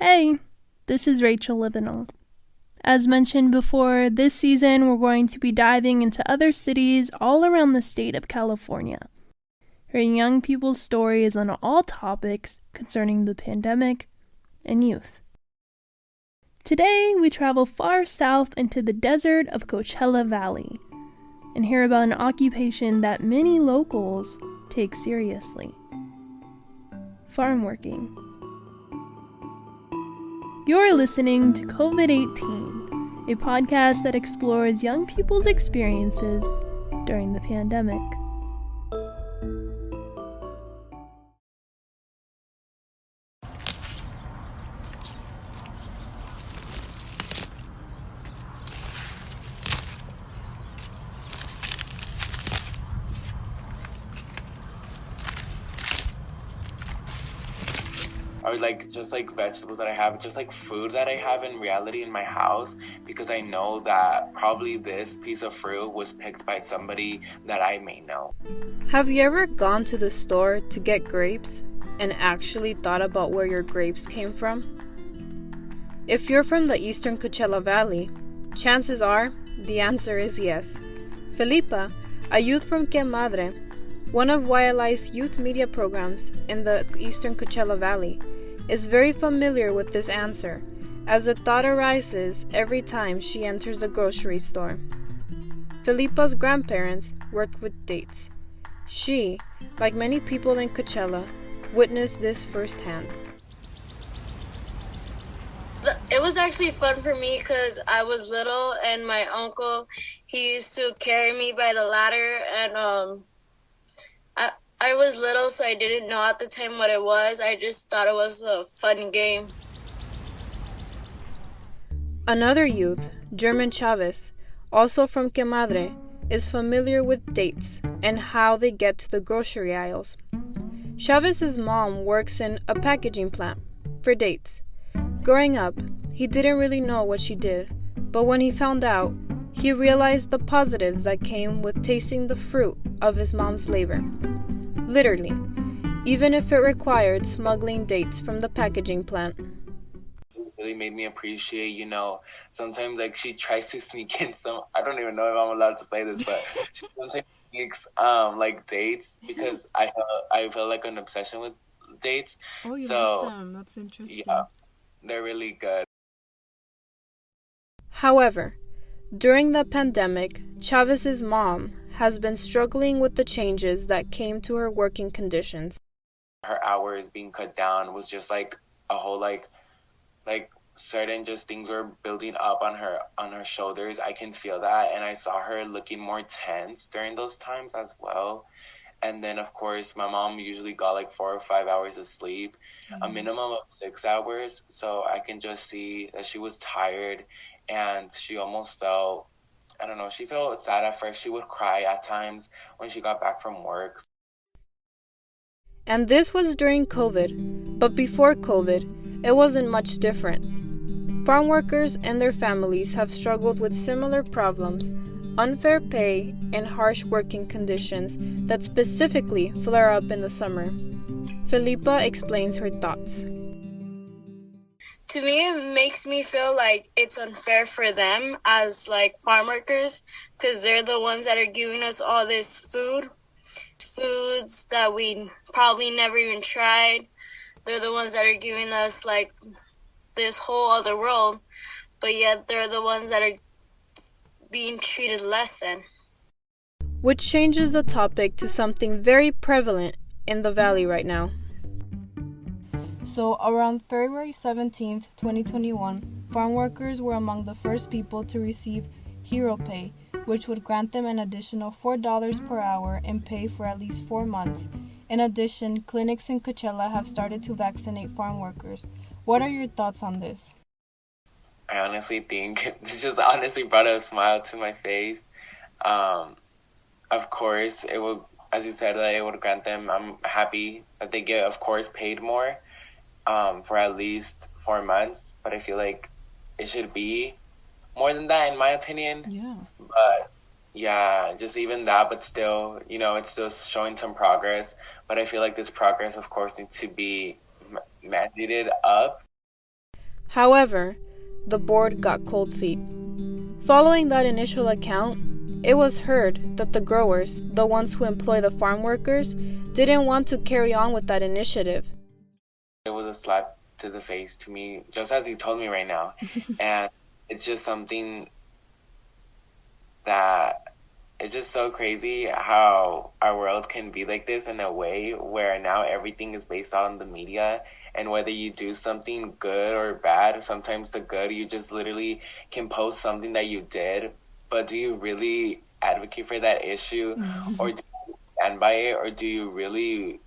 Hey, this is Rachel Livinall. As mentioned before, this season we're going to be diving into other cities all around the state of California, hearing young people's stories on all topics concerning the pandemic and youth. Today, we travel far south into the desert of Coachella Valley and hear about an occupation that many locals take seriously: farm working. You're listening to COVID-18, a podcast that explores young people's experiences during the pandemic. Or just vegetables that I have, just food that I have in reality in my house, because I know that probably this piece of fruit was picked by somebody that I may know. Have you ever gone to the store to get grapes and actually thought about where your grapes came from? If you're from the Eastern Coachella Valley, chances are the answer is yes. Felipa, a youth from Que Madre, one of YLI's youth media programs in the Eastern Coachella Valley, is very familiar with this answer, as the thought arises every time she enters a grocery store. Felipa's grandparents worked with dates. She, like many people in Coachella, witnessed this firsthand. It was actually fun for me because I was little and my uncle, he used to carry me by the ladder, and I was little, so I didn't know at the time what it was. I just thought it was a fun game. Another youth, German Chavez, also from Que Madre, is familiar with dates and how they get to the grocery aisles. Chavez's mom works in a packaging plant for dates. Growing up, he didn't really know what she did, but when he found out, he realized the positives that came with tasting the fruit of his mom's labor. Literally, even if it required smuggling dates from the packaging plant. It really made me appreciate, sometimes she tries to sneak in some, I don't even know if I'm allowed to say this, but she sometimes sneaks dates, because I feel like an obsession with dates. Oh, you so, like them? That's interesting. Yeah, they're really good. However, during the pandemic, Chavez's mom has been struggling with the changes that came to her working conditions. Her hours being cut down was just a whole certain just things were building up on her shoulders. I can feel that, and I saw her looking more tense during those times as well. And then of course my mom usually got 4 or 5 hours of sleep, a minimum of 6 hours. So I can just see that she was tired, and she almost felt, I don't know, she felt sad at first. She would cry at times when she got back from work. And this was during COVID, but before COVID, it wasn't much different. Farm workers and their families have struggled with similar problems, unfair pay, and harsh working conditions that specifically flare up in the summer. Felipa explains her thoughts. To me, it makes me feel like it's unfair for them as farm workers, because they're the ones that are giving us all this foods that we probably never even tried. They're the ones that are giving us this whole other world, but yet they're the ones that are being treated less than. Which changes the topic to something very prevalent in the valley right now. So, around February 17th, 2021, farm workers were among the first people to receive Hero Pay, which would grant them an additional $4 per hour in pay for at least 4 months. In addition, clinics in Coachella have started to vaccinate farm workers. What are your thoughts on this? I honestly think this just honestly brought a smile to my face. Of course, it will, as you said, that it would grant them, I'm happy that they get, of course, paid more for at least 4 months. But I feel like it should be more than that, in my opinion. Yeah. But yeah, just even that, but still, it's still showing some progress. But I feel like this progress, of course, needs to be mandated up. However, the board got cold feet. Following that initial account, it was heard that the growers, the ones who employ the farm workers, didn't want to carry on with that initiative. It was a slap to the face to me, just as you told me right now. And it's just something that it's just so crazy how our world can be like this in a way where now everything is based on the media, and whether you do something good or bad, sometimes the good, you just literally can post something that you did, but do you really advocate for that issue? Or do you stand by it, or do you really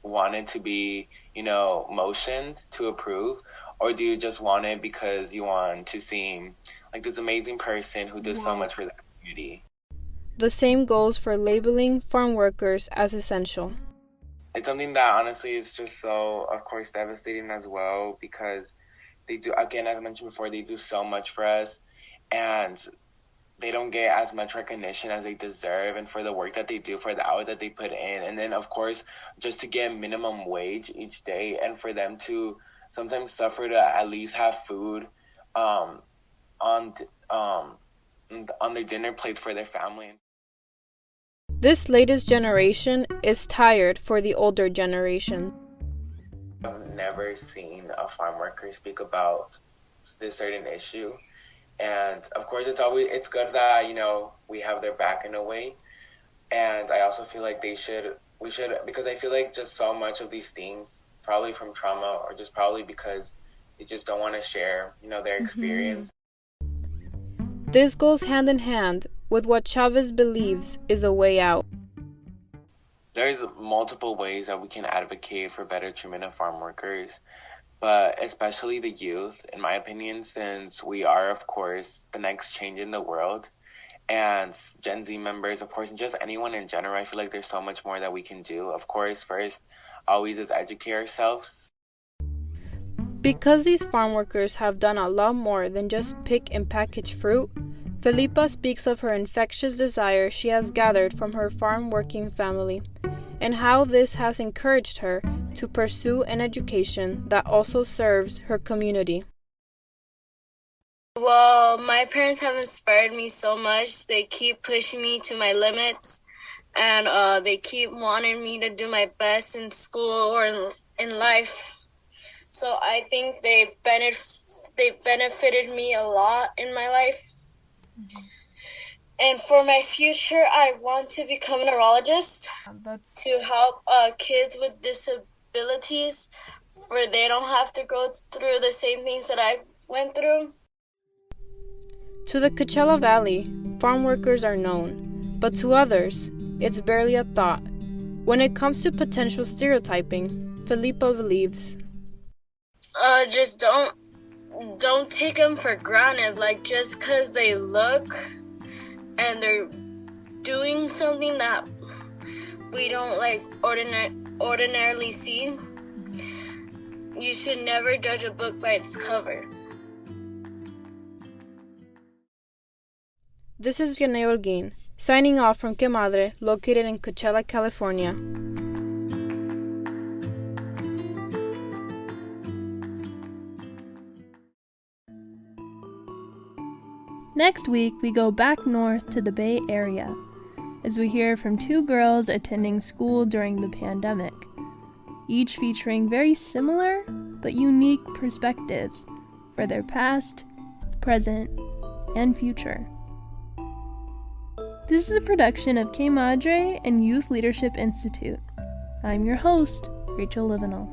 want it to be, motioned to approve, or do you just want it because you want to seem like this amazing person who does so much for the community? The same goes for labeling farm workers as essential. It's something that honestly is just so, of course, devastating as well, because they do, again, as I mentioned before, they do so much for us, and they don't get as much recognition as they deserve, and for the work that they do, for the hours that they put in. And then, of course, just to get minimum wage each day, and for them to sometimes suffer to at least have food on their dinner plates for their family. This latest generation is tired for the older generation. I've never seen a farm worker speak about this certain issue. And of course, it's good that, we have their back in a way. And I also feel like we should, because I feel like just so much of these things, probably from trauma, or just probably because they just don't want to share, their experience. This goes hand in hand with what Chavez believes is a way out. There's multiple ways that we can advocate for better treatment of farm workers, but especially the youth, in my opinion, since we are, of course, the next change in the world. And Gen Z members, of course, and just anyone in general, I feel like there's so much more that we can do. Of course, first, always is educate ourselves. Because these farm workers have done a lot more than just pick and package fruit, Felipa speaks of her infectious desire she has gathered from her farm working family, and how this has encouraged her to pursue an education that also serves her community. Well, my parents have inspired me so much. They keep pushing me to my limits, and they keep wanting me to do my best in school or in life. So I think they benefited me a lot in my life. And for my future, I want to become a neurologist to help kids with disabilities, where they don't have to go through the same things that I went through. To the Coachella Valley, farm workers are known, but to others, it's barely a thought. When it comes to potential stereotyping, Felipa believes, just don't take them for granted. Like, just because they look and they're doing something that we don't ordinarily see, you should never judge a book by its cover. This is Vianey Holguin, signing off from Que Madre, located in Coachella, California. Next week, we go back north to the Bay Area, as we hear from two girls attending school during the pandemic, each featuring very similar but unique perspectives for their past, present, and future. This is a production of Que Madre and Youth Leadership Institute. I'm your host, Rachel Livenall.